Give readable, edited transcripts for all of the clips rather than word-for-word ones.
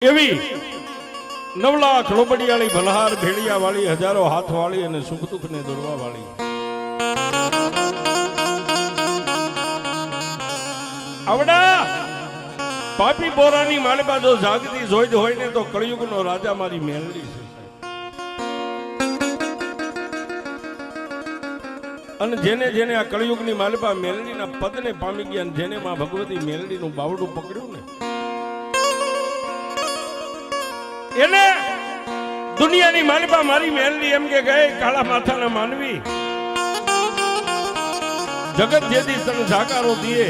એવી 9 લાખ લોબડિયાળી ભલહાર ભેડિયા વાળી હજારો હાથ વાળી અને સુખ દુઃખ ને દોરવા વાળી આવડા પાપી બોરાની માલબા જો જાગતી જોઈ હોય ને તો કળિયુગનો રાજા મારી મેલડી છે અને જેને જેને આ કળિયુગની માલબા મેલડીના પદને પામી ગયા અને જેને માં ભગવતી મેલડીનું બાવડું પકડ્યું ને એને દુનિયાની માલબા મારી મેલડી એમ કે ગયે કાળા માથાના માનવી જગત જેથી તને જાકારો દીએ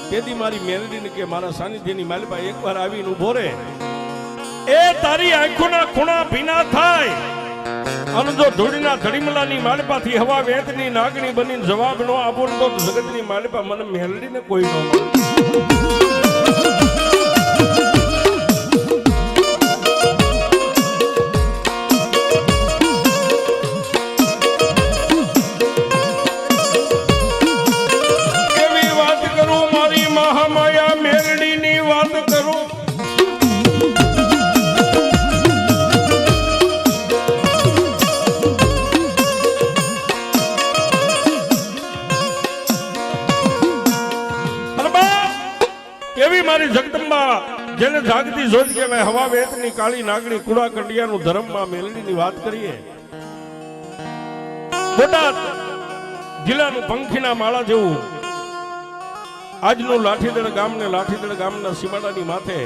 તેથી મારી મેલડીને કે મારા સાનિધ્યની માલબા એકવાર આવીને ઉભો રે એ તારી આંખોના ખૂણા ભીના થાય અને જો ધૂળના ધડીમલાની માલપાથી હવા વેતની નાગણી બનીને જવાબ નો આપો તો જગતની માલપા મને મેલડીને કોઈ ન મળે એવી વાત કરું મારી મહામાયા મેલડીની વાત કરું એવી મારી જગદંબા જેને જાગતી જોઈ કહેવાય હવા વેતની કાળી નાગણી કુડા કંડિયાનું ધર્મમાં મેલડીની વાત કરીએ બોટાદ જિલ્લાનું પંખીના માળા જેવું આજનું લાઠીદળ ગામ ને લાઠીદળ ગામના સીમાડાની માથે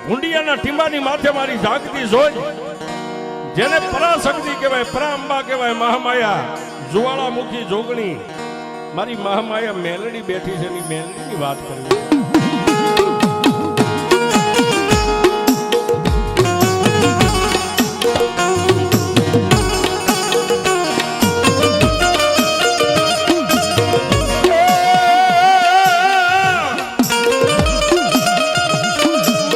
ભૂંડિયાના ટીંબાની માથે મારી જાગતી જોઈ જેને પરાશક્તિ કહેવાય પરાંબા કહેવાય મહામાયા જુવાળામુખી જોગણી મારી મહામાયા મેલડી બેઠી છે એની મેલડીની વાત કરવી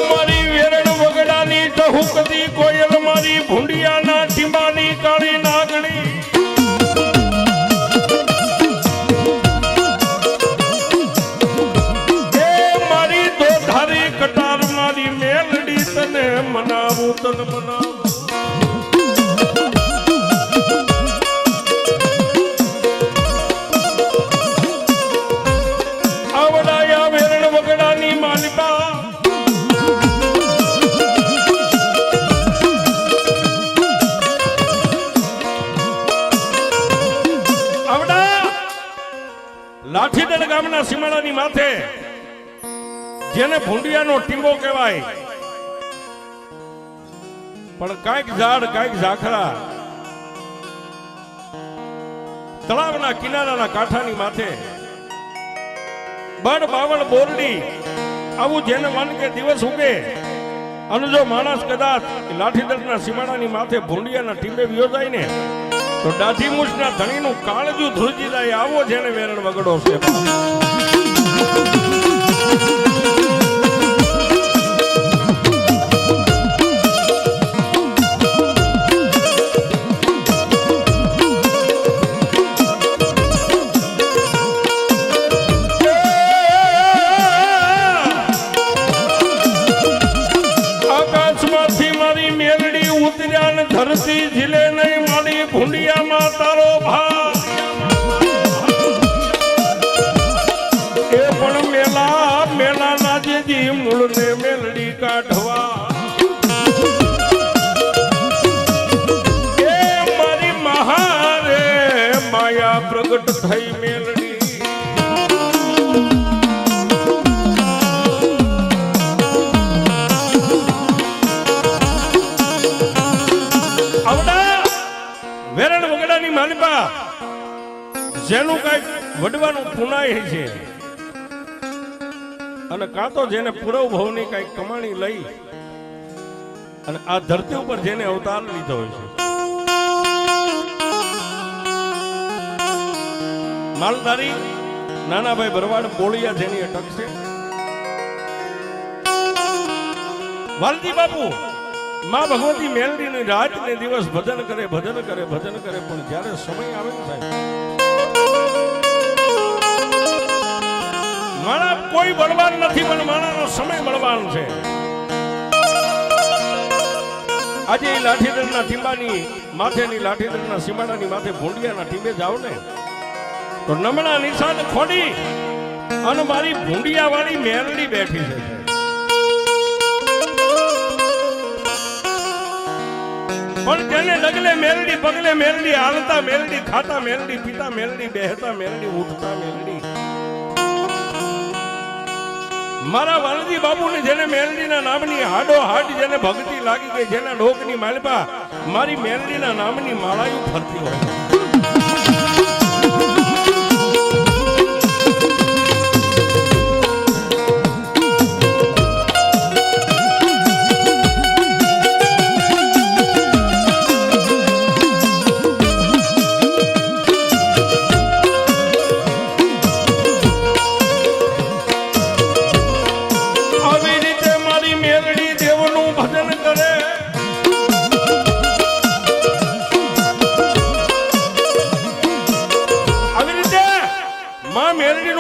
મારી વેરણ વગડાની ટહુકતી કોયલ મારી ભૂંડિયાના ટીંબાની કાળી નાગણી મનાવું તન મનાવું આવડાયા વેરણ વગડાની માલિકા આવડા લાઠીદળ ગામના સીમાડાની માથે જેને ભૂંડિયાનો ટીંબો કહેવાય પણ કાંઈક ઝાડ કાંઈક ઝાખરા તળાવના કિનારાના કાંઠાની માથે બળ બાવળ બોરડી આવું જેને મન કે દિવસ ઉગે અને જો માણસ કદાચ લાઠીદળના સીમાડાની માથે ભૂંડિયાના ટીંબે વિયો જાય ને તો દાઢી મૂછના ધણીનું કાળજું ધ્રુજી જાય આવો જેને વેરણ વગડો છે ધરતી ઝીલે નહીં મારી ભૂંડિયામાં તારો ભાગ એ પણ મેલા મેલાના જેજી મૂળને મેલડી કાઢવા એ મારી મહારે માયા પ્રગટ થઈ મેલડી વેરણ વગડાની માલિકા જેનું કઈક વડવાનું પુનાય છે અને કાં તો જેને પૂરવ ભાવની કઈક કમાણી લઈ અને આ ધરતી ઉપર જેને અવતાર લીધો હોય છે માલધારી નાનાભાઈ ભરવાડ બોળિયા જેની અટક છે વાલજી બાપુ માં ભગવતી મેલડીની રાત ને દિવસ ભજન કરે પણ જ્યારે સમય આવે ને સાહેબ માણા કોઈ બળવાન નથી, પણ માણાનો સમય બળવાન છે. આજે લાઠીદરના ટીંબાની માથેની લાઠીદરના સીમાડાની માથે ભૂંડિયાના ટીંબે જાવ ને તો નમણા નિશાન ખોડી અને મારી ભૂંડિયા વાળી મેરડી બેઠી છે. પણ જેને ડગલે મેરડી પગલે મેરડી, હાલતા મેરડી, ખાતા મેરડી, પીતા મેરડી, બેહતા મેરડી, ઉઠતા મેરડી, મારા વાલજી બાપુને જેને મેરડીના નામની હાડો હાડ જેને ભક્તિ લાગી ગઈ, જેના ડોકની માલપા મારી મેરડીના નામની માળાયું ફરતી હોય.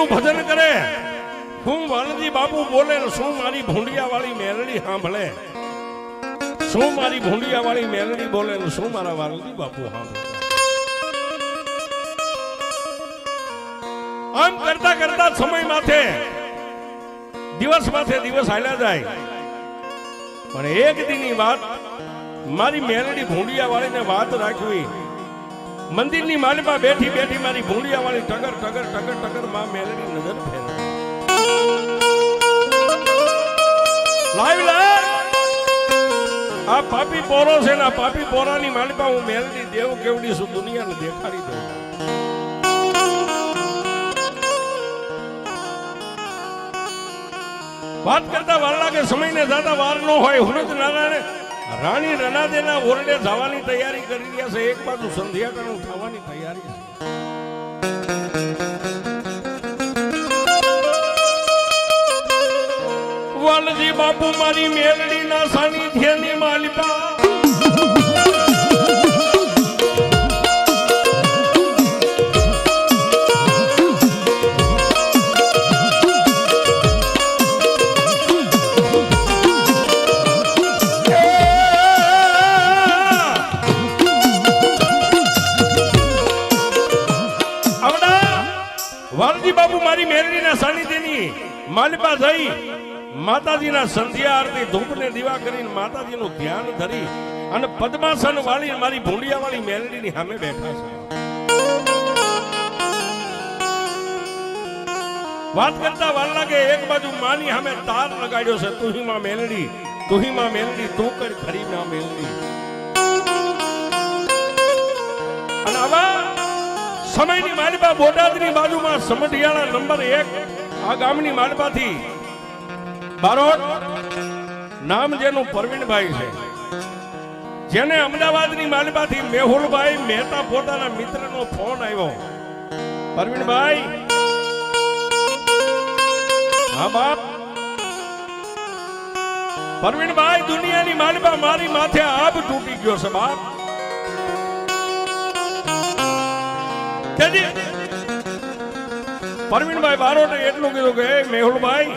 ભજન કરે. હું વાલજી બાપુ બોલે, શું મારી ભૂંડિયા વાળી મેલડી સાંભળે, શું મારી ભૂંડિયા વાળી મેલડી બોલે, શું મારા વાલજી બાપુ સાંભળે. આમ કરતા કરતા સમય માથે દિવસ હાલ્યા જાય. પણ એક દીની વાત મારી મેલડી ભૂંડિયા વાળીને વાત રાખવી. મંદિરની માલપા બેઠી બેઠી મારી ભૂંડિયા વાળી ટગર ટગર ટગર ટગર માં મેલડી નજર ફેરવે. આ પાપી પોરો છે ને, આ પાપી પોરાની માલપા હું મેલડી દેવ કેવડી છું દુનિયાને દેખાડી દઉં. વાત કરતા વાર લાગે, સમયને જાતા વાર ન હોય. હુનત નારાયણ રાણી રનાદેના ઓરડે જવાની તૈયારી કરી રહ્યા છે. એક બાજુ સંધ્યાકાળનું થવાની તૈયારી છે. વાલજી બાપુ મારી મેલડીના સાનિધ્યની માલિકા, વાલજી બાપુ મારી મેરડીના સાનિધ્યની માલિપા થઈ માતાજીના સંધ્યા આરતી ધૂપને દીવા કરીને માતાજીનું ધ્યાન ધરી અને પદ્માસન વાળી મારી ભૂંડિયા વાળી મેરડીની સામે બેઠા છે. વાત કરતા વાર લાગે, એક બાજુ માની સામે તાર લગાડ્યો છે, તુહી માં મેલડી, તુહી માં મેલડી, તું કર ખરી માં મેલડી. અને આવા સમયની માલિપા બોટાદની બાજુમાં સમઢિયાળા નંબર 1 આ ગામની માલિપાથી બારોટ નામ જેનું પરવીણભાઈ છે, જેને અમદાવાદની માલિપાથી મેહુલભાઈ મહેતા પોતાના મિત્રનો ફોન આવ્યો. પરવીણભાઈ, હા બાપ. પરવીણભાઈ, દુનિયાની માલિપા મારી માથે આબ તૂટી ગયો છે બાપ. પરવીણભાઈ બારોટે એટલું કીધું કે મેહુલભાઈ,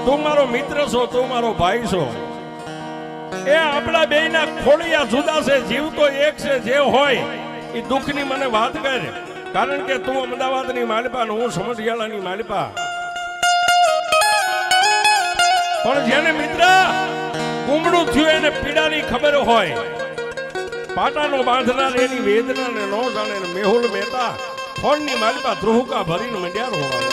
તું મારો મિત્ર છો, તું મારો ભાઈ છો. એ આપણા બેયના ખોડિયા જુદા છે, જીવ તો એક છે. જે હોય એ દુઃખની મને વાત કર, કારણ કે તું અમદાવાદની માલિપા ને હું સમઢિયાળાની માલિપા. પણ જેને મિત્ર કુંબડું થયું એને પીડાની ખબર હોય, પાટાનો બાંધનાર એની વેદનાને ન જાણે. મેહુલ મહેતા ફોનની માલિપા ધ્રુહકા ભરીને મંડ્યા રોવા.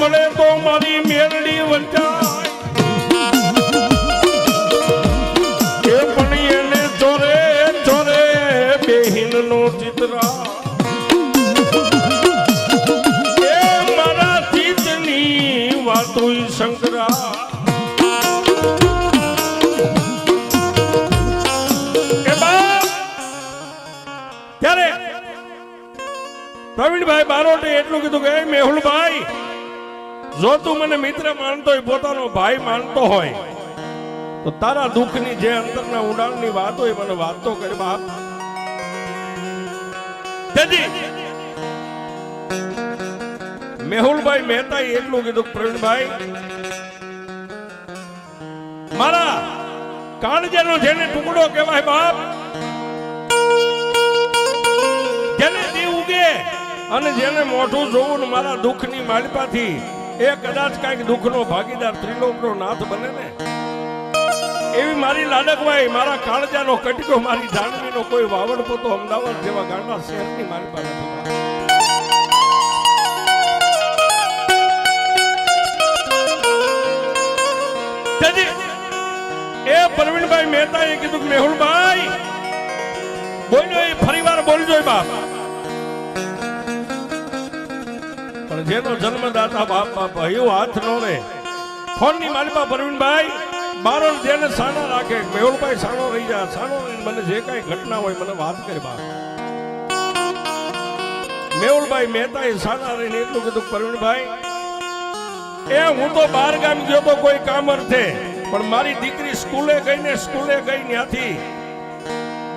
મળે તો મારી મેરડી વંચાય, એ પણ એને ચોરે ચોરે બેહીન નો ચિત્રા. એટલું કીધું કે મેહુલભાઈ, જો તું મને મિત્ર માનતો હોય, પોતાનો ભાઈ માનતો હોય, તો તારા દુઃખની જે અંતરના ઊંડાણની વાત હોય મને વાત તો કરી બાપ. મેહુલભાઈ મહેતાએ એટલું કીધું, પ્રવીણભાઈ, મારા કાળજાનો જેને ટુકડો કહેવાય બાપ, જેને દી ઉગે અને જેને મોઢું જોવું મારા દુઃખની માલિપાથી એ કદાચ કઈક દુઃખનો ભાગીદાર ત્રિલોકનો નાથ બને ને, એવી મારી લાડકભાઈ, મારા કાળજાનો કટકો, મારી જાનવીનો કોઈ વાવડ પોતો અમદાવાદ જેવા ગાંડા શહેરની મારી પાસે નથી. એ પ્રવીણભાઈ મહેતાએ કીધું કે મેહુલભાઈ બોલ્યો, એ ફરીવાર બોલજો બાપ. પણ જેનો જન્મદાતા બાપ બાપ એવું હાથ નો રે. ફોનની માલિપા પ્રવીણભાઈ બારોલ જેને સાનો રાખે, મેહુલભાઈ સાનો રહી જાય, સાનો મને જે કઈ ઘટના હોય મને વાત કરી બાપ. મેહુલભાઈ મહેતાએ સાના રહીને એટલું કીધું, પ્રવીણભાઈ, એ હું તો બહાર ગામ ગયો તો કોઈ કામ અર્થે, પણ મારી દીકરી સ્કૂલે ગઈ ત્યાંથી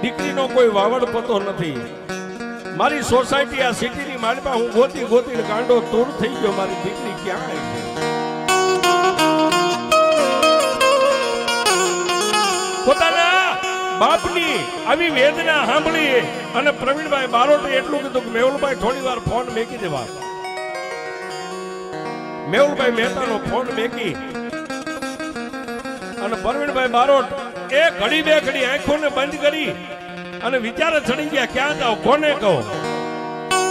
દીકરીનો કોઈ વાવડ પતો નથી. મારી સોસાયટી આ સિટીની માલિપા હું ગોતીને ગાંડો તૂર થઈ ગયો, મારી દીકરી ક્યાં આવી છે. પોતાના બાપની આવી વેદના સાંભળી અને પ્રવીણભાઈ બારોટે એટલું કીધું કે મેહુલભાઈ થોડી વાર ફોન મેકી દેવા. મેહુલભાઈ મહેતાનો ફોન મેકી અને પ્રવીણભાઈ બારોટ એ ઘડી બે ઘડી આંખોને બંધ કરી અને વિચારે ચડી ગયા, ક્યાં જાવ, કોને કહો.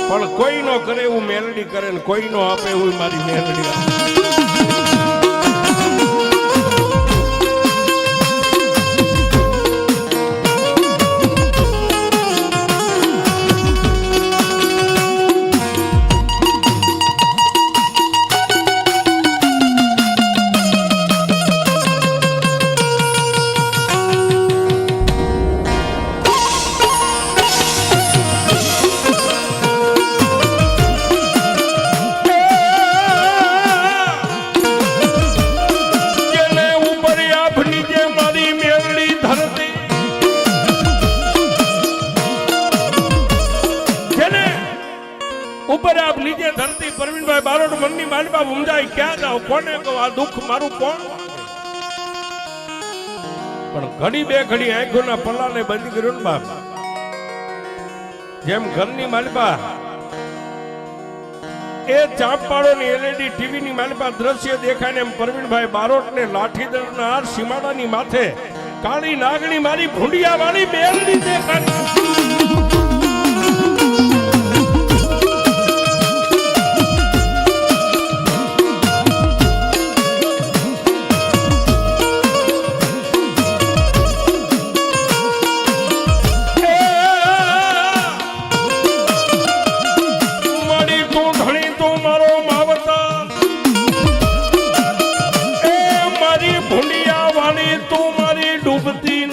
પણ કોઈ નો કરે એવું મેલડી કરે ને કોઈ નો આપે એવું મારી મેલડી આપે. ઉપર આપ નીચે ધરતી, પ્રવીણભાઈ બારોટ મનની માલિપા મુંજાઈ, ક્યાં જાવ, કોને કહો, આ દુઃખ મારું કોણ. પણ ઘડી બે ઘડી આંખોના પલ્લાને બંધ કર્યો ને બાપ. જેમ ઘરની માલિપા એ ચાંપાળોની એલઈડી ટીવીની માલિપા દ્રશ્ય દેખાય ને એમ પ્રવીણભાઈ બારોટને લાઠીદળના સીમાડાની માથે કાળી નાગણી મારી ભૂંડિયા વાળી બેલડી દેખાય.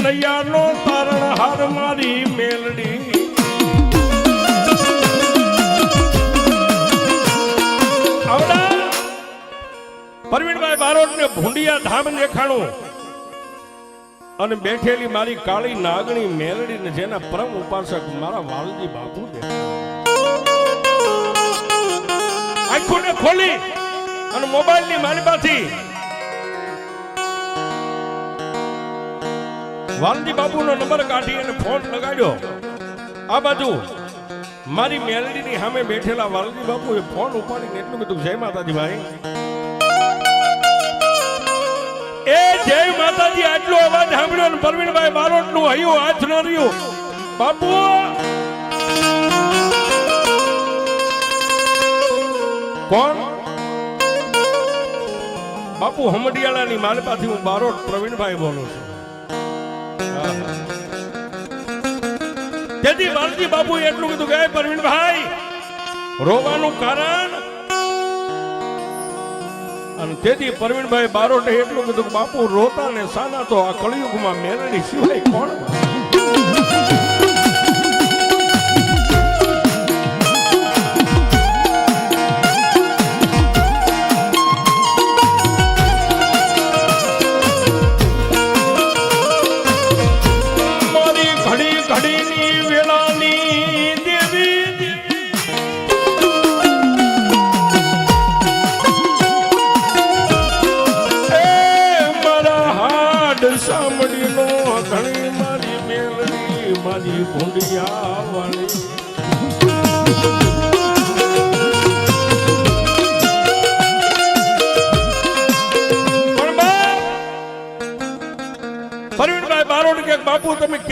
નૈયાનો તારણહાર મારી મેલડી. પ્રવીણભાઈ બારોટને ભૂંડિયા ધામ દેખાણું અને બેઠેલી મારી કાળી નાગણી મેલડી ને જેના પરમ ઉપાસક મારા વાલજી બાપુ આંખોને ખોલી અને મોબાઈલની માલિપાથી વાલજી બાપુનો નંબર કાઢી અને ફોન લગાડ્યો. આ બાજુ મારી મેલડીની સામે બેઠેલા વાલજી બાપુએ ફોન ઉપાડીને એટલું કીધું, જય માતાજી ભાઈ. એ જય માતાજી આટલો અવાજ સાંભળ્યો ને પ્રવીણભાઈ બારોટનું હૈયું હાથ ન રહ્યું. બાપુ કોણ? બાપુ હમડિયાળાની માલપાથી હું બારોટ પ્રવીણભાઈ બોલું છું. તેથી વાલજી બાપુ એટલું કીધું કે પ્રવીણભાઈ રોવાનું કારણ, અને તેથી પ્રવીણભાઈ બારોટે એટલું કીધું કે બાપુ રોતા ને સાના તો આ કળિયુગમાં મેલડી સિવાય કોણ.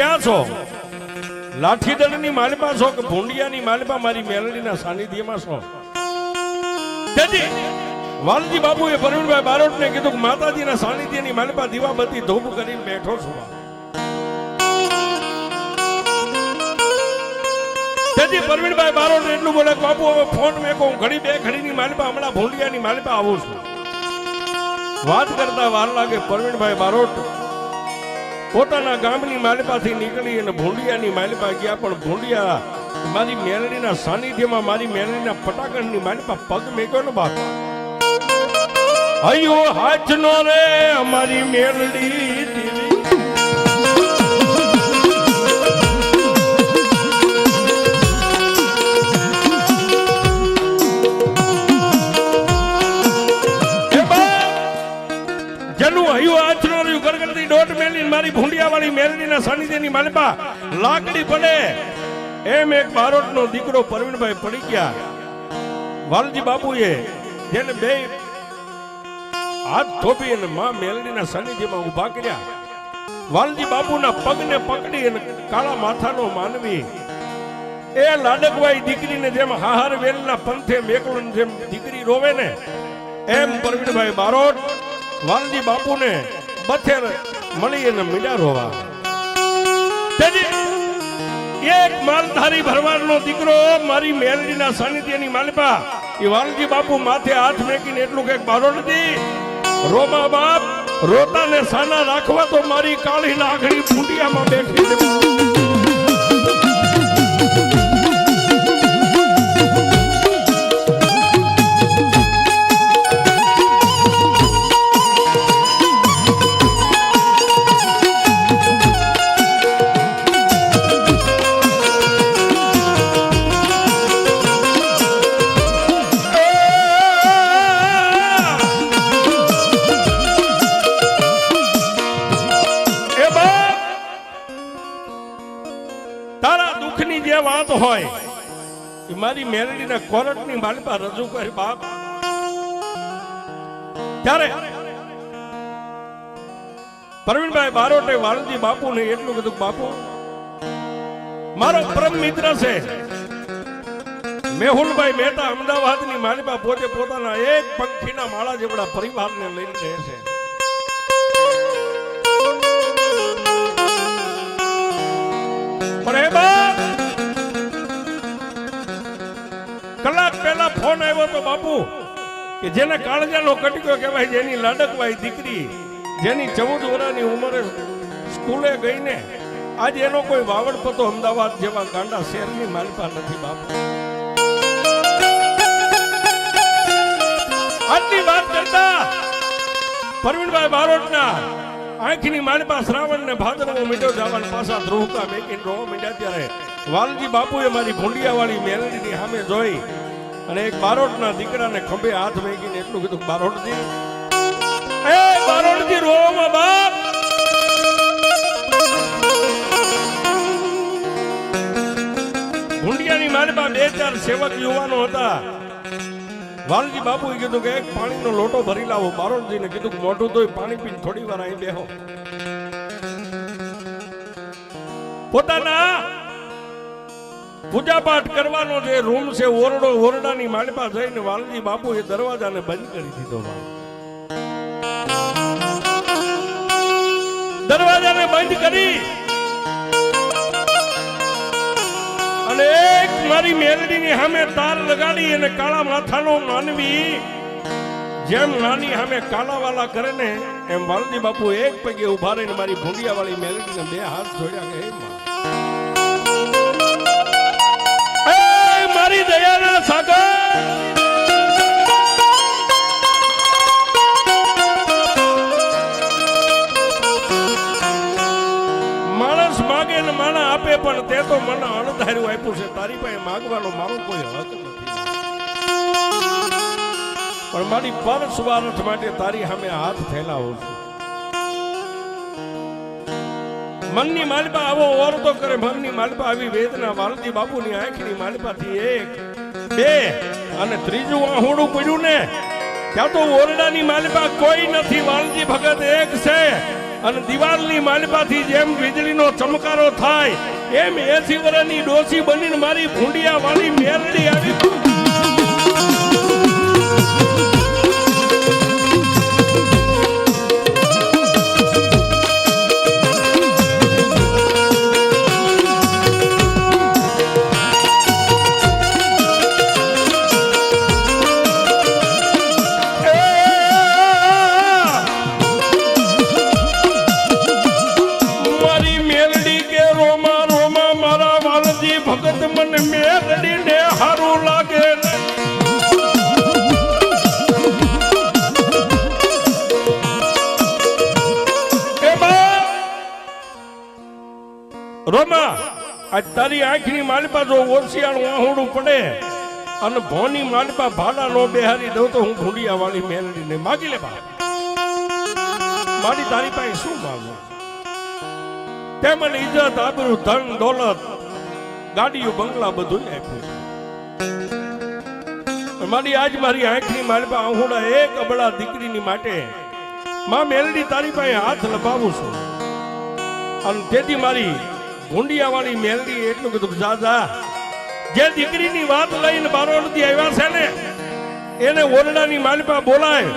ક્યાં છો? લાઠીદળની માલિપા છો કે ભૂંડિયાની માલિપા મારી મેલડીના સાનિધ્યમાં છો? તેથી વાલજી બાપુએ પરવીણભાઈ બારોટને કીધું કે માતાજીના સાનિધ્યની માલિપા દીવાબત્તી ધૂપ કરીને બેઠો છું. તેથી પરવીણભાઈ બારોટ એટલું બોલે કે બાપુ હવે ફોન મેકો, હું ઘડી બે ઘડીની માલિપા હમણાં ભૂંડિયાની માલિપા આવું છું. વાત કરતા વાર લાગે પરવીણભાઈ બારોટ પોતાના ગામની માલિપાથી નીકળી અને ભૂંડિયાની માલિપા ગયા. પણ ભૂંડિયા મારી મેલડીના સાનિધ્યમાં મારી મેલડીના પટાકણની માલિપા પગ મેક્યો ને બાપ. અયો હાથ નો રે અમારી મેલડી દોઢ મેલી મારી ભૂંડિયા વાળી મેલડીના સાનિધ્યની માલિપા લાકડી પડે એમ એક બારોટનો દીકરો પરવીણભાઈ પડી ગયા. વાલજી બાપુએ જેને બે હાથ થોપી અને માં મેલડીના સાનિધ્યમાં ઉભા કર્યા. વાલજી બાપુના પગને પકડી અને કાળા માથાનો માનવી એ લાડકવાઈ દીકરીને જેમ હાહાર વેલના પંથે મેકળો જેમ દીકરી રોવે ને એમ પરવીણભાઈ બારોટ વાલજી બાપુને બથેર મળી અને મીડા રોવા. એક માલધારી ભરવાડનો દીકરો મારી મેલડીના સાનિધ્યની માલિપા એ વાલજી બાપુ માથે હાથ મેકીને એટલું કે બારોટજી રોમા બાપ રોતાને સાના રાખવા તો મારી કાળી લાગણી ભૂંડિયામાં બેઠી છે. વાત હોય એ મારી મેલડીના કોરટની માલિપા રજૂ કરી બાપ. ત્યારે પરવીણભાઈ બારોટે વાલજી બાપુને એટલું કીધું બાપુ મારો પરમ મિત્ર છે મેહુલભાઈ મહેતા અમદાવાદની માલિપા પોતે પોતાના એક પંખીના માળા જેવડા પરિવારને લઈને રહે છે. પણ એ બાપ કલાક પહેલા ફોન આવ્યો તો બાપુ કે જેને કાળજાનો કટકો કહેવાય, જેની લાડકવાઈ દીકરી જેની 14 વર્ષની ઉંમરે સ્કૂલે ગઈને આજે એનો કોઈ વાવડ પતો અમદાવાદ જેવા ગાંડા શહેરની માલિપા નથી બાપુ. આટલી વાત કરતા પરવીણભાઈ બારોટના આંખની માલિપા શ્રાવણ ને ભાદરવો મીઠો જવાના પાછા ધ્રુવકા મેકીને રોવા મીઠા. ત્યારે વાલજી બાપુએ મારી ભૂંડિયા વાળી મેલડીની સામે જોઈ અને એક બારોટના દીકરાને ખંભે હાથ મેકીને એટલું કીધું બારોટજી એ બારોટજી રોવામાં બાપ. ભૂંડિયાની માલિપા 2-4 સેવક યુવાનો હતા. વાલજી બાપુએ કીધું કે એક પાણીનો લોટો ભરી લાવો. બારોટજીને કીધું કે મોઢું ધોઈ પાણી પીને થોડી વાર અહીં બેહો. પોતાના પૂજા પાઠ કરવાનો જે રૂમ છે ઓરડો, ઓરડાની માલિપા જઈને વાલજી બાપુએ દરવાજાને બંધ કરી દીધો. દરવાજાને બંધ કરી અને એક મારી મેલડીની સામે તાર લગાડી અને કાળા માથાનો માનવી જેમ નાની સામે કાલાવાલા કરે ને એમ વાલજી બાપુ એક પગે ઉભા રહીને મારી ભૂંડિયા વાળી મેલડીને 2 હાથ જોડ્યા કે મારી દયાના સાગર માણસ માગે ને માણા આપે પણ તે તો મને અણધાર્યું આપ્યું છે. તારી પાસે માગવાનો મારો કોઈ હક નથી. પણ મારી પર સ્વાર્થ માટે તારી સામે હાથ ફેલાવું છું. મનની માલિપા આવો ઓરતો કરે, મનની માલિપા આવી વેદના. વાલજી બાપુની આંખની માલિપાથી 1 2 અને ત્રીજું આહુડું પડ્યું ને ત્યાં તો ઓરડાની માલિપા કોઈ નથી. વાલજી ભગત એક છે અને દિવાલની માલપાથી જેમ વીજળીનો ચમકારો થાય એમ 80 વર્ષની ડોસી બનીને મારી ભૂંડિયા વાળી મેલડી આવી. ભગત મને મેલડીને હારું લાગે રોમા આજ તારી આંખની માલપા જો ઓરસિયાનું આહુડું પડે અને ભોની માલપા ભાડા નો બેહારી દઉં તો હું ભૂંડિયા વાળી મેલડીને માગી લે બા. મારી તારી પાસે શું માંગુ? તે મને ઇજ્જત આબરૂ ધન દોલત ગાડીઓ બંગલા બધું આપ્યું. મારી આજ મારી આંખની માલપા આહુડા એક અબળા દીકરીની માટે માં મેલડી તારી પાસે હાથ લપાવું છું. અને તેથી મારી ભૂંડિયા વાળી મેલડી એટલું કીધું જા જા જે દીકરીની વાત લઈને બારોડથી આવ્યા છે ને એને ઓરડાની માલપા બોલાય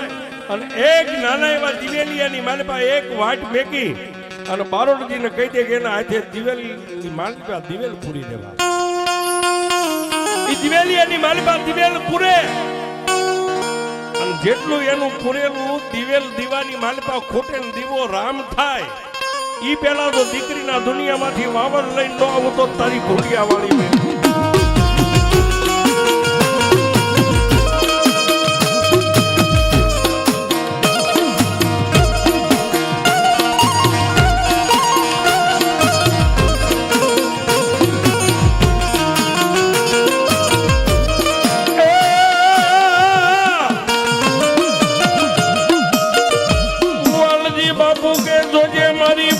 અને એક નાના એવા દિવેલિયાની માલપા એક વાટ મેકી અને બારોડજીને કહી દે કે એના હાથે દિવેલની માલપા દિવેલ પૂરી દેવા. એ દિવેલિયાની માલપા દિવેલ પૂરે અને જેટલું એનું પૂરેલું દિવેલ દીવાની માલપા ખોટે ને દીવો રામ થાય ઈ પેલા તો દીકરીના દુનિયામાંથી વાવર લઈને ન આવું તો તારી ભૂંડિયા વાળી મેં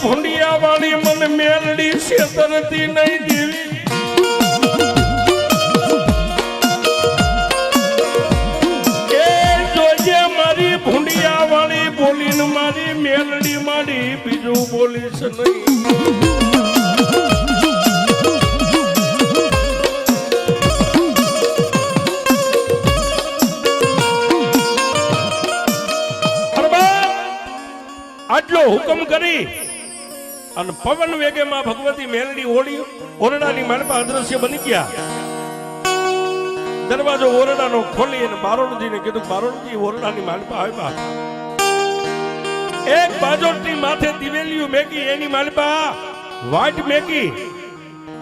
ભૂંડિયા વાળી મને મેલડી છેતરતી નહીં દેવી. એ જોજે મારી ભૂંડિયા વાળી બોલીને મારી મેલડી મારી બીજું બોલીશ નહીં. આટલો હુકમ કરી અને પવન વેગે માં ભગવતી મેલડી ઓળી ઓરડાની માલપા અદ્રશ્ય બની ગયા. દરવાજો ઓરડાનો ખોલી અને બારોડજીને કીધું બારોડજી ઓરડાની માલપા આવ્યા. એક બાજોટની માથે દિવેલિયું મેકી એની માલપા વાટ મેકી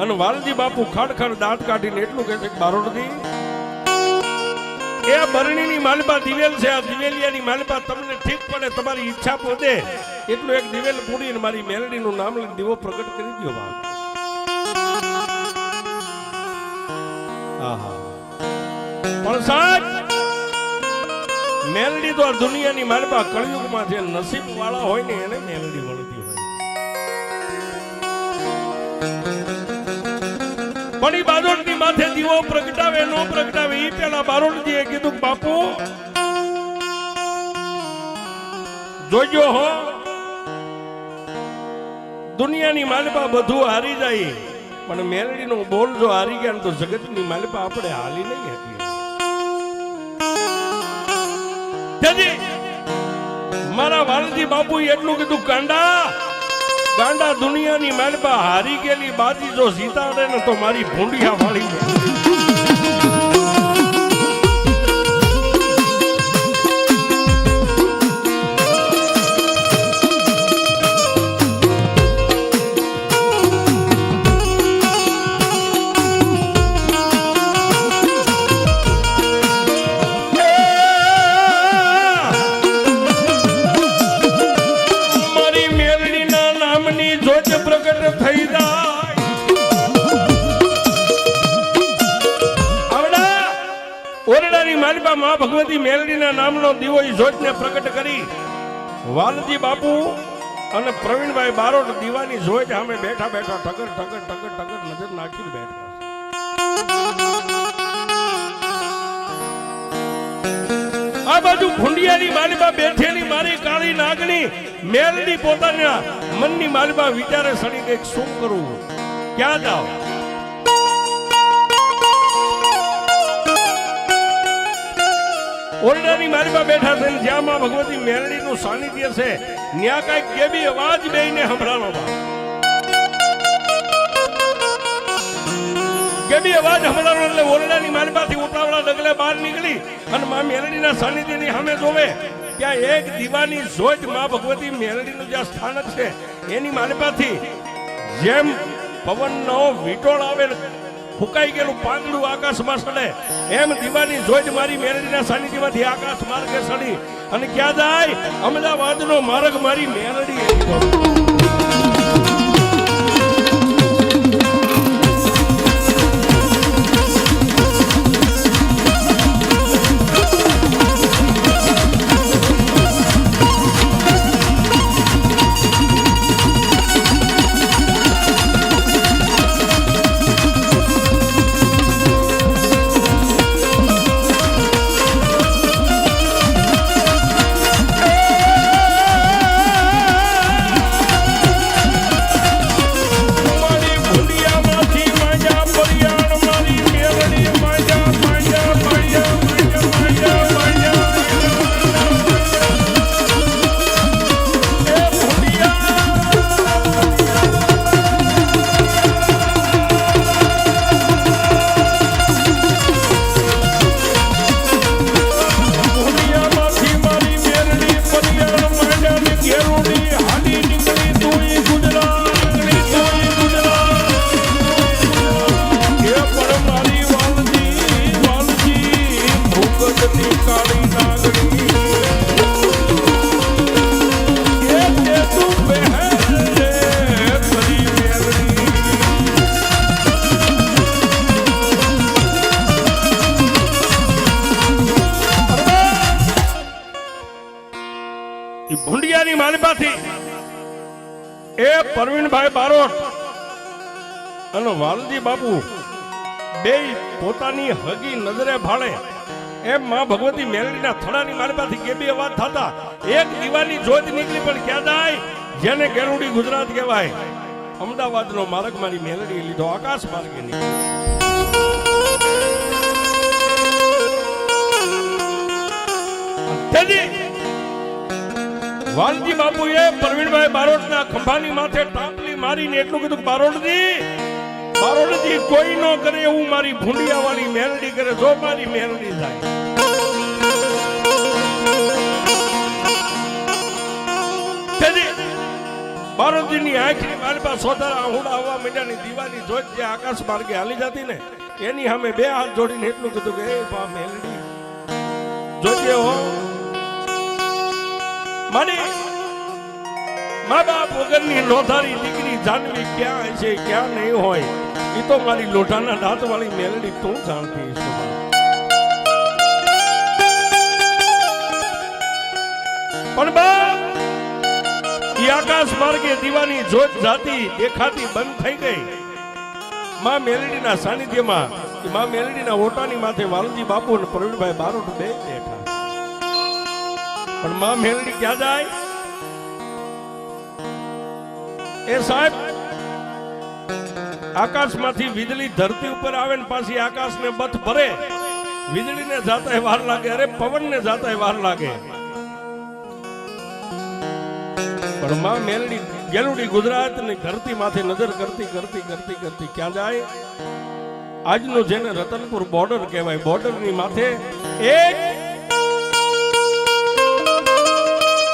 અને વાલજી બાપુ ખાડખાડ દાંત કાઢીને એટલું કહે છે કે બારોડજી એ બરણીની માલપા દિવેલ છે. આ દિવેલિયાની માલપા તમને ઠીક પડે તમારી ઈચ્છા પોતે એટલું એક દિવેલ પૂરીને મારી મેલડીનું નામ લઈને દીવો પ્રગટ કરી દો. પણ સાહેબ મેલડી તો આ દુનિયાની માલપા કળિયુગમાં જે નસીબ વાળા હોય ને એને મેલડી મળતી હોય. પણ ઈ બારોટની માથે દીવો પ્રગટાવે નો પ્રગટાવે ઈ પેલા બારોટજીએ કીધું બાપુ જોજો હો દુનિયાની માલપા બધું હારી જાય પણ મેલડીનો બોલ જો હારી ગયા તો જગતની માલપા આપણે હાલી નહીં હતી. મારા વાલજી બાપુ એટલું કીધું ગાંડા દુનિયાની માલપા હારી ગયેલી બાજી જો જીતાડે ને તો મારી ભૂંડિયા વાળી માં ભગવતી મેલડીના નામનો દીવો જોજને પ્રગટ કરી વાલજી બાપુ અને પ્રવીણભાઈ બારોટ દીવાની જોજ સામે બેઠા બેઠા ટગર ટગર ટગર ટગર નજર નાખીને બેઠા. આ બાજુ ભુંડિયાની માલીમાં બેઠેલી મારી કાળી નાગણી મેલડી પોતાના મનની માલીમાં વિચારે સડી ગઈ શું કરું ક્યાં જાવ ઓરડાની માલીમાં બેઠા છે જ્યાં માં ભગવતી મેલડીનું સાનિધ્ય છે ન્યા કઈક કેબી અવાજ બેઈને સંભળાણો કેબી અવાજ સંભળાણો એટલે ઓરડાની માલીમાંથી ઉતાવળા ડગલે બહાર નીકળી અને માં મેલડીના સાનિધ્યની સામે જોવે ત્યાં એક દીવાની જોત માં ભગવતી મેલડીનું જ્યાં સ્થાનક છે એની માલીમાંથી જેમ પવનનો વિટોળ આવે ફૂંકાઈ ગયેલું પાંદડું આકાશમાં સડે એમ દીવાની જોત મારી મેલડીના સાનિધ્યમાંથી આકાશ માર્ગે સડી અને ક્યાં જાય અમદાવાદનો માર્ગ મારી મેલડી ભુંડિયાની માલિબાથી એ પરવીણભાઈ બારોટ અને વાલજી બાપુ બે પોતાની હગી નજરે ભાળે એમ માં ભગવતી મેલડીના થડાની માલિબાથી કેબી અવાજ થતા એક દીવાની જોત નીકળી પણ ક્યાં જાય જેને ગેરુડી ગુજરાત કહેવાય અમદાવાદનો માર્ગ મારી મેલડી લીધો આકાશ માર્ગે નીકળી વાલજી બાપુએ પરવીણભાઈ બારોટના ખંભાની માથે ટાપલી મારીને એટલું કીધું બારોટજી કોઈ નો કરે એવું મારી ભૂંડિયા વાળી મેલડી કરે જો મારી મેલડી થાય બારોટજીની આંખની માલપા સોધારા આહુડા આવવા માંડ્યાની દીવાની જોત જે આકાશ માર્ગે હાલી જતી ને એની સામે બે હાથ જોડીને એટલું કીધું કે એ બા મેલડી જોજે હો મારી મા બાપ વગરની લોધારી દીકરી જાનવી ક્યાં છે ક્યાં નહીં હોય એ તો મારી લોઢાના દાંત વાળી મેલડી તું જાણતી પણ બાપ ઈ આકાશ માર્ગે દીવાની જોત જાતી દેખાતી બંધ થઈ ગઈ માં મેલડીના સાનિધ્યમાં માં મેલડીના ઓટાની માથે વાલજી બાપુ અને પ્રવીણભાઈ બારોટ બે બેઠા પણ માં મેલડી ક્યાં જાય એ સાહેબ આકાશમાંથી વીજળી ધરતી ઉપર આવે ને પાછી આકાશને બથ ભરે વીજળીને જાતા વાર લાગે અરે પવનને જાતા વાર લાગે પણ માં મેલડી ગેલુડી ગુજરાત ની ધરતી માથે નજર કરતી કરતી કરતી કરતી ક્યાં જાય આજનો જેને રતનપુર બોર્ડર કહેવાય બોર્ડર ની માથે એક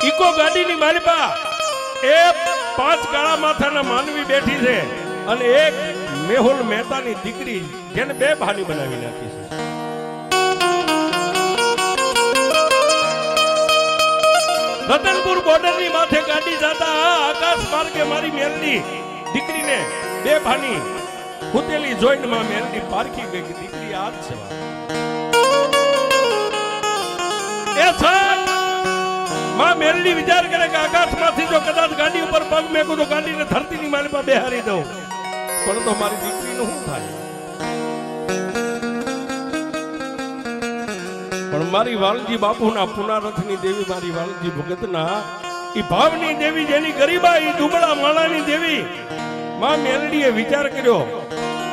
ઇકો ગાડીની માલિપા એ 5 કાળા માથાના માનવી બેઠી છે અને એક મેહુલ મહેતાની દીકરી જેને 2 ભાની બનાવી નાખી છે રતનપુર બોર્ડર ની માથે ગાડી જાતા આકાશ માર્ગે મારી મેલડી દીકરીને 2 ભાની હુતેલી જોઈને માં મેલડી પારખી ગઈ કે દીકરી આ જ છે એ છે માં મેલડી વિચાર કરે કે આકાશમાંથી જો કદાચ ગાડી ઉપર પગ મેકું તો ગાડીને ધરતીની માલિપા બેહારી દઉં પણ તો મારી દીકરીનું શું થાય પણ પણ મારી વાલજી બાપુના પુનારથની દેવી મારી વાલજી ભગતના ઈ ભાવની દેવી જેની ગરીબા ઈ દુબળા માણાની દેવી માં મેલડીએ વિચાર કર્યો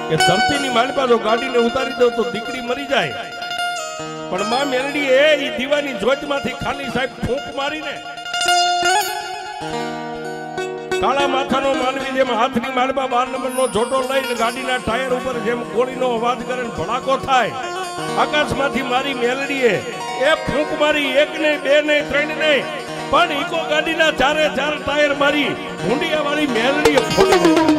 કે ધરતીની માલપા જો ગાડીને ઉતારી દો તો દીકરી મરી જાય. પણ માં મેલડીએ ઈ દીવાની જ્યોતમાંથી ખાલી સાહેબ ફૂંક મારીને કાળા માથાનો માનવી જેમ હાથની માલપા 12 નંબરનો જોટો લઈને ગાડીના ટાયર ઉપર જેમ ગોળીનો અવાજ કરે ને ભડાકો થાય, આકાશમાંથી મારી મેલડીએ એ ફૂંક મારી, એક નહીં, બે નહીં, ત્રણ નહીં, પણ ઇકો ગાડીના 4 ટાયર મારી ભૂંડિયા વાળી મેલડીએ ફોડી દીધી.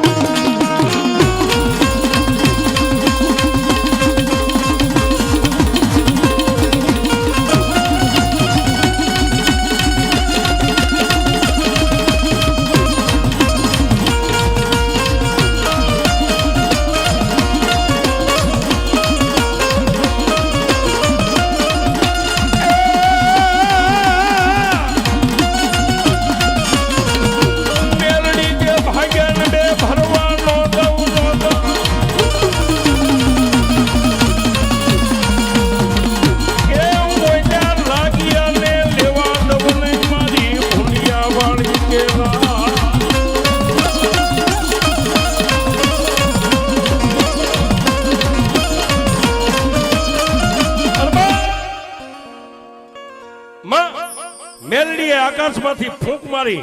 મેલડીએ આકાશમાંથી ફૂંક મારી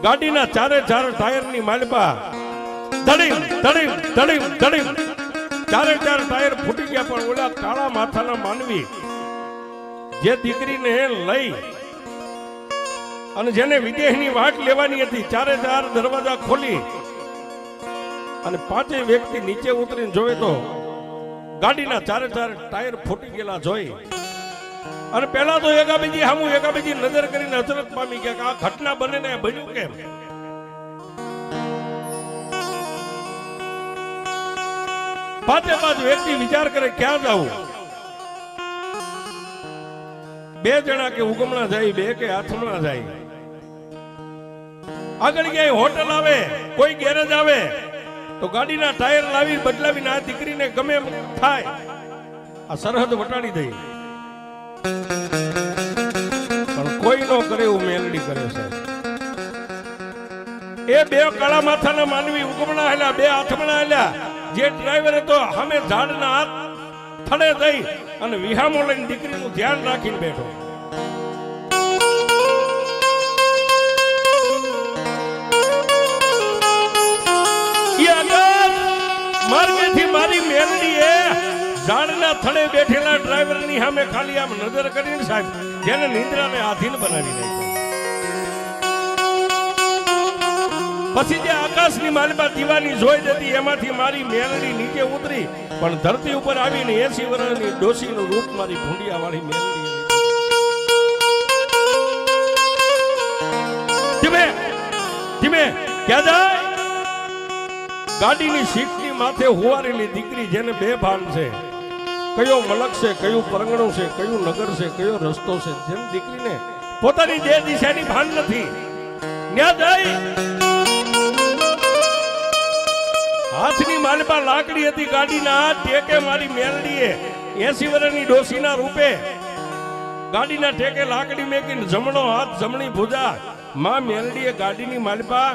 ગાડીના 4 ટાયરની માલપા ધડીમ ધડીમ ધડીમ ધડીમ 4 ટાયર ફૂટી ગયા. પણ ઓલા કાળા માથાના માનવી જે દીકરીને લઈ અને જેને વિદેહની વાટ લેવાની હતી 4 દરવાજા ખોલી અને 5 વ્યક્તિ નીચે ઉતરીને જોવે તો ગાડીના 4 ટાયર ફૂટી ગયેલા જોઈ અને પહેલા તો એકાબીજી સામું એકાબીજી નજર કરીને હજરત પામી ગયા કે આ ઘટના બને ને બન્યું કેમ. પાંચે વ્યક્તિ વિચાર કરે ક્યાં જાવું. 2 જણા કે ઉગમણા જાય, 2 કે આથમણા જાય. આગળ ક્યાંય હોટલ આવે, કોઈ ગેરેજ આવે તો ગાડીના ટાયર લાવી બદલાવીને આ દીકરીને ગમે એમ થાય આ સરહદ વટાડી દઈ. પણ કોઈ નો કરે એવું મેલડી કરે છે. એ 2 કાળા માથાના માનવી ઉગમણા હેલા, 2 આથમણા હેલા. જે ડ્રાઈવર હતો સામે ઝાડના હાથ થડે જઈ અને વિહામો લઈને દીકરીનું ધ્યાન રાખીને બેઠો. માર્ગેથી મારી મેલડીએ ઝાડના થડે બેઠેલા ડ્રાઈવરની સામે ખાલી આમ નજર કરીને સાહેબ જેને નિંદ્રાને આધીન બનાવી નાખ્યો. પછી જે આકાશની માલપા દીવાની જોઈ જતી એમાંથી મારી મેલડી નીચે ઉતરી પણ ધરતી ઉપર આવીને 80 વર્ષની ડોશીનું રૂપ મારી ભૂંડિયા વાળી મેલડી ધીમે ધીમે ક્યાં જાય. ગાડીની સીટની માથે હુવારેલી દીકરી જેને 2 ભાન છે, કયો મલક છે, કયું પરંગણું છે, કયું નગર છે, કયો રસ્તો છે, જેમ દીકરીને પોતાની જે દિશાની ભાન નથી. ન્યા જાય હાથની માલપા લાકડી હતી ગાડીના ટેકે મારી મેલડીએ 80 વર્ષની ડોશીના રૂપે ગાડીના ટેકે લાકડી મેકીને જમણો હાથ જમણી ભુજા માં મેલડીએ ગાડીની માલપા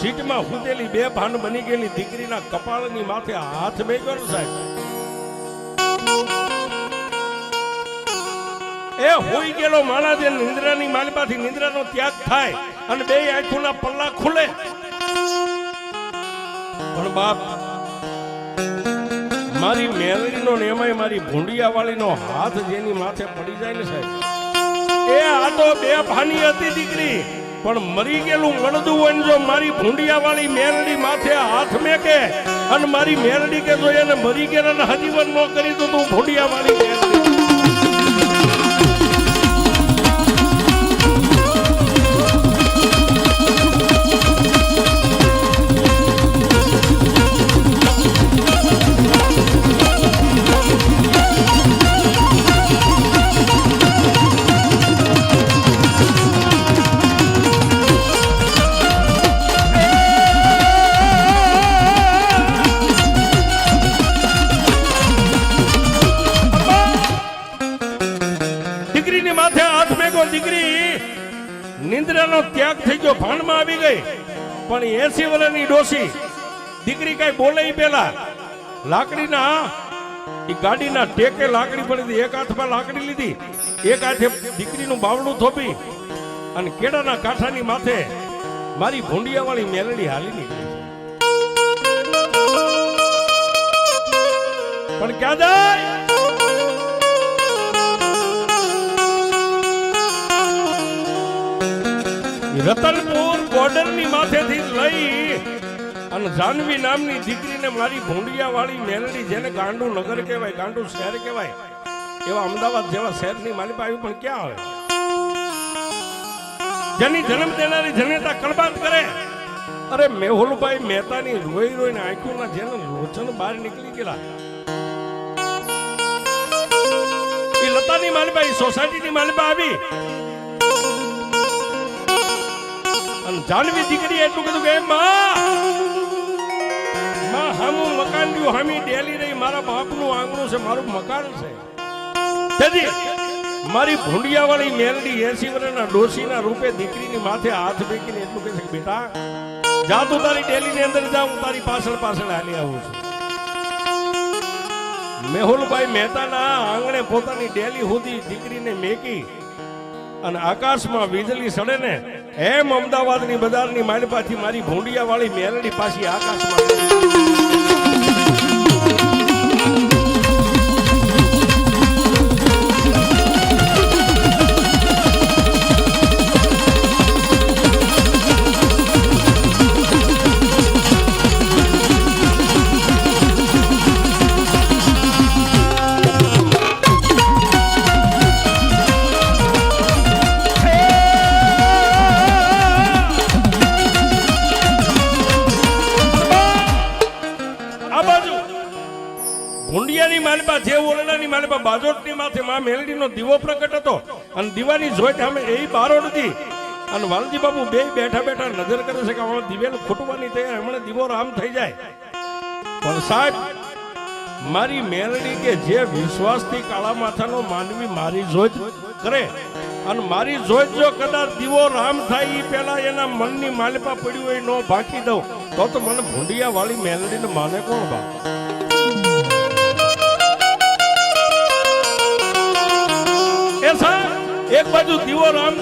સીટમાં હુતેલી 2 ભાન બની ગયેલી દીકરીના કપાળની માથે હાથ મેક્યો ને સાહેબ. એ હોઈ ગયેલો માણસ જે નિંદ્રાની માલપાથી નિંદ્રાનો ત્યાગ થાય અને 2 આંખોના પલ્લા ખુલે. પણ બાપ મારી મેલડીનો ને એમાંય મારી ભૂંડિયા વાળીનો હાથ જેની માથે પડી જાય ને સાહેબ, એ આ તો 2 ભાની હતી દીકરી. પણ મરી ગયેલું મળદું હોય જો મારી ભૂંડિયા વાળી મેલડી માથે હાથ મેકે અને મારી મેલડી કે જો એને મરી ગયેલા હજીવન ન કરી તો તું ભૂંડિયા વાળી મેલડી. માથે હાથ મેકો દીકરી નિંદ્રાનો ત્યાગ થઈ ગયો, ભાનમાં આવી ગઈ. પણ 80 વર્ષની ડોસી દીકરી કઈ બોલે પેલા લાકડીના ઈ ગાડીના ટેકે લાકડી પડી હતી, એક હાથમાં લાકડી લીધી, એક હાથે દીકરીનું બાવડું થોપી અને કેળાના કાંઠાની માથે મારી ભૂંડિયા વાળી મેલડી હાલી નીકળી. પણ ક્યાં જાય? રતનપુર બોર્ડર ની માથેથી લઈ અને જાનવી નામની દીકરીને મારી ભૂંડિયા વાળી મેલડી, જેને ગાંડુ નગર કહેવાય, ગાંડુ શહેર કહેવાય, એવા અમદાવાદ જેવા શહેરની માલિક આવી પણ ક્યાં આવે? જેની જન્મ દેનારી જનેતા કળબાત કરે. અરે મેહુલભાઈ મહેતાની રોઈ રોઈને આંખોના જેને લોચન બહાર નીકળી ગયેલા. એ લતાની માલિકા, સોસાયટીની માલિકા આવી અને જાનવી દીકરી એટલું કીધું કે માં હામું મકાન રહ્યું, હામી ડેલી રહી, મારા બાપનું આંગણું છે, મારું મકાન છે. તેથી મારી ભૂંડિયા વાળી મેલડી 80 વર્ષના ડોશીના રૂપે દીકરીની માથે હાથ બેકીને એટલું કહે છે કે બેટા જા તું તારી ડેલીની અંદર જા, હું તારી પાછળ પાછળ હાલી આવું છું. મેહુલભાઈ મહેતાના આંગણે પોતાની ડેલી સુધી દીકરીને મેકી અને આકાશમાં વીજળી સડે ને એમ અમદાવાદની બજારની માલિપાથી મારી ભૂંડિયા વાળી મેલડી પાછી આકાશમાં. ભૂંડિયાની માલિકા, જે ઓરડાની માલિકા, બાજોટની માથે માં મેલડીનો દીવો પ્રગટ હતો અને દીવાની જોઈટ અમે એ બારોડ હતી અને વાલજી બાબુ બે બેઠા બેઠા નજર કરે છે કે હવે દિવેલ ખૂટવાની તૈયાર, હમણાં દીવો રામ થઈ જાય. પણ સાહેબ મારી મેલડી કે જે વિશ્વાસથી કાળા માથાનો માનવી મારી જોઈટ કરે અને મારી જોઈટ જો કદાચ દીવો રામ થાય એ પેલા એના મનની માલિકા પડી હોય નો ભાંકી દઉં તો મને ભૂંડિયા વાળી મેલડીને માને કોણ બા? એક બાજુ દીવો રામ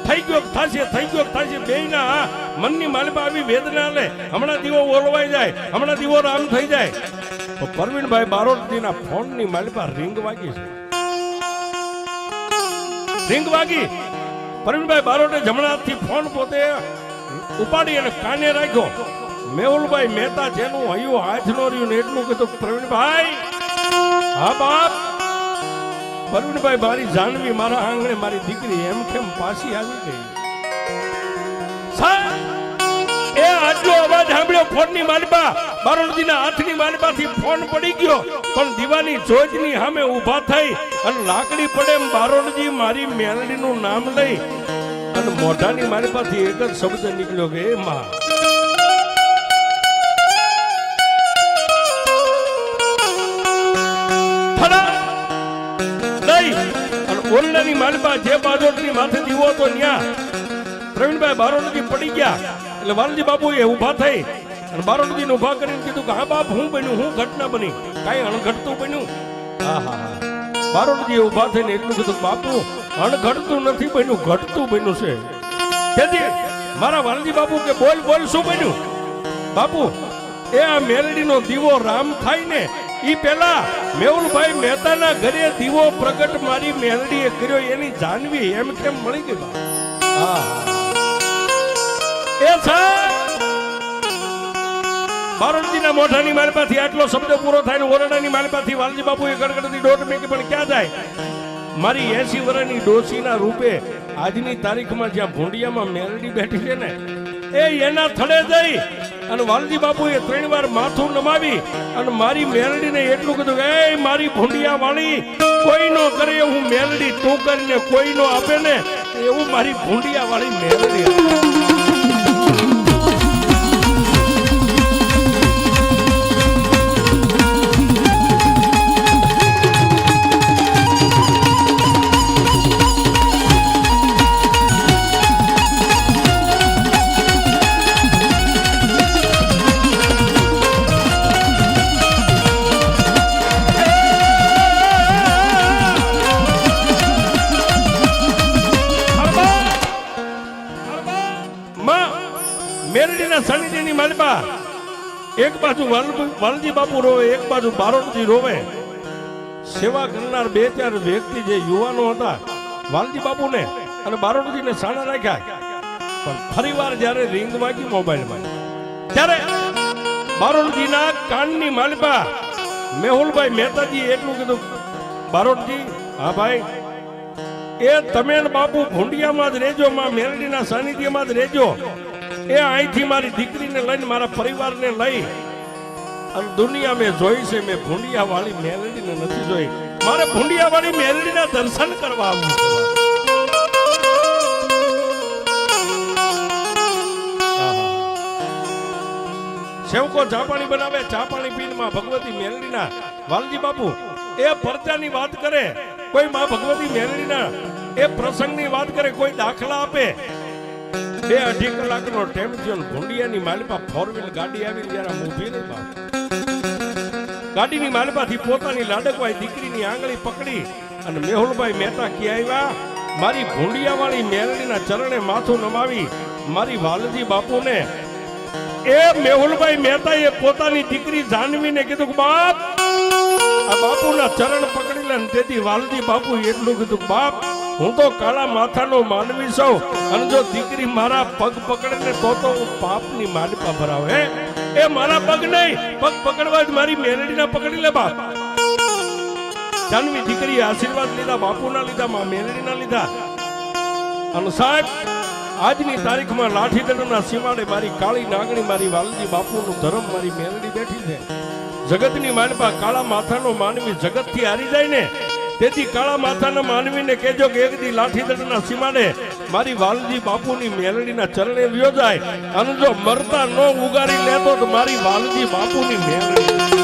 થઈ ગયો થશે બેયના મનની માલિકા આવી વેદના લે, હમણાં દીવો ઓલવાઈ જાય, હમણાં દીવો રામ થઈ જાય. તો પરવીનભાઈ બારોટજીના ફોનની માલિકા રિંગ વાગી છે, રિંગ વાગી. પરવીનભાઈ બારોટે જમણા હાથથી ફોન પોતે ઉપાડી અને કાને રાખ્યો. મેહુલભાઈ મહેતા જેનું હયું હાથ નો રહ્યું ને એટલું કીધું, પ્રવીણભાઈ હા બાપ. પરવીનભાઈ મારી જાનવી મારા આંગણે મારી દીકરી એમ કેમ પાછી આવી ગઈ? એ આટલો અવાજ સાંભળ્યો ફોનની માલિકા, બારોટજીના હાથની માલિકાથી ફોન પડી ગયો પણ દીવાની જોજની સામે ઊભા થઈ અને લાકડી પડે એમ બારોટજી મારી મેલડીનું નામ લઈ અને મોઢાની માલિકાથી એક જ શબ્દ નીકળ્યો કે એ માં. ઓરડાની માલિકા જે બાજોટની માથે દીવો હતો ન્યા પ્રવીણભાઈ બારોટજી પડી ગયા એટલે વાલજી બાપુએ ઊભા થઈ અને બારોટજીને ઊભા કરીને કીધું કે હા બાપ હું બન્યું, હું ઘટના બની, કાંઈ અણઘડતું બન્યું? હા હા હા. બારોટજીએ ઊભા થઈને એટલું કીધું બાપુ અણઘડતું નથી બન્યું, ઘટતું બન્યું છે. તેથી મારા વાલજી બાપુ કે બોલ બોલ શું બન્યું? બાપુ એ આ મેલડીનો દીવો રામ થાય ને ઈ પેલા મેહુલભાઈ મહેતાના ઘરે દીવો પ્રગટ મારી મેલડીએ કર્યો, એની જાનવી એમ કેમ મળી ગઈ? એ બારોટજીના મોઢાની માલિકાથી આટલો શબ્દ પૂરો થાય ને ઓરડાની માલિકાથી વાલજી બાપુએ ગડગડતી દોટ મેકી પણ ક્યાં જાય? મારી 80 વર્ષની ડોશીના રૂપે આજની તારીખમાં જ્યાં ભૂંડિયામાં મેલડી બેઠી છે ને એ એના થડે જઈ અને વાલજી બાપુએ 3 વાર માથું નમાવી અને મારી મેલડીને એટલું કીધું કે એ મારી ભૂંડિયા વાળી કોઈ નો કરે હું મેલડી તું કરીને કોઈ નો આપે ને એવું મારી ભૂંડિયા વાળી મેલડી. મેલડીના સાનિધ્યની માલપા એક બાજુ વાલજી બાપુ રોવે, એક બાજુ બારોટજી રોવે. સેવા કરનાર બે ચાર વ્યક્તિ જે યુવાનો હતા વાલજી બાપુને અને બારોટજીને સાણા રાખ્યા. પણ ફરીવાર જ્યારે રિંગ વાગી મોબાઈલમાં ત્યારે બારોટજીના કાનની માલપા મેહુલભાઈ મહેતાજી એટલું કીધું, બારોટજી હા ભાઈ, એ તમે ને બાપુ ભૂંડિયામાં જ રહેજો, માં મેલડીના સાનિધ્યમાં જ રહેજો. એ અહીંથી મારી દીકરીને લઈને મારા પરિવારને લઈ અને દુનિયા મેં જોઈ છે, મેં ભૂંડિયા વાળી મેલડીને નથી જોઈ. મારે ભૂંડિયા વાળી મેલડીના દર્શન કરવા આવવું છે. સેવકો ચા પાણી બનાવે, ચા પાણી પીને માં ભગવતી મેલડીના વાલજી બાપુ એ પરચાની વાત કરે, કોઈ માં ભગવતી મેલડીના એ પ્રસંગની વાત કરે, કોઈ દાખલા આપે. 2-2.5 કલાકનો ટાઈમ થયો. ભૂંડિયાની માલપા 4 વ્હીલ ગાડી આવી ત્યારે ઊભી નહીં બાપ. ગાડીની માલપાથી પોતાની લાડકવાઈ દીકરીની આંગળી પકડી અને મેહુલભાઈ મહેતા કી આવ્યા. મારી ભૂંડિયાવાળી મેલડીના ચરણે માથું નમાવી મારી વાલજી બાપુને એ મેહુલભાઈ મહેતાએ પોતાની દીકરી જાનવીને કીધું કે બાપ આ બાપુના ચરણ પકડી લે. તેથી વાલજી બાપુ એટલું કીધું, બાપ હું તો કાળા માથાનો માનવી છું અને જો દીકરી મારા પગ પકડે ને તો હું પાપની માલિપા ભરાવે. એ મારા પગ નહીં, પગ પકડવા જ મારી મેલડીના પકડી લે બાપ. જાનવી દીકરીએ આશીર્વાદ લીધા, બાપુના લીધા, માં મેલડીના લીધા. અને સાહેબ આજની તારીખમાં લાઠીદંડના સીમાડે મારી કાળી નાગણી મારી વાલજી બાપુનું ધર્મ મારી મેલડી બેઠી છે. જગતની માલપા કાળા માથાનો માનવી જગતથી હારી જાય ને, તેથી કાળા માથાના માનવીને કહેજો કે એક દી લાઠીદંડના સીમાડે મારી વાલજી બાપુની મેલડીના ચરણે વ્યો જાય અને જો મરતા ન ઉગારી લેતો તો મારી વાલજી બાપુની મેલડી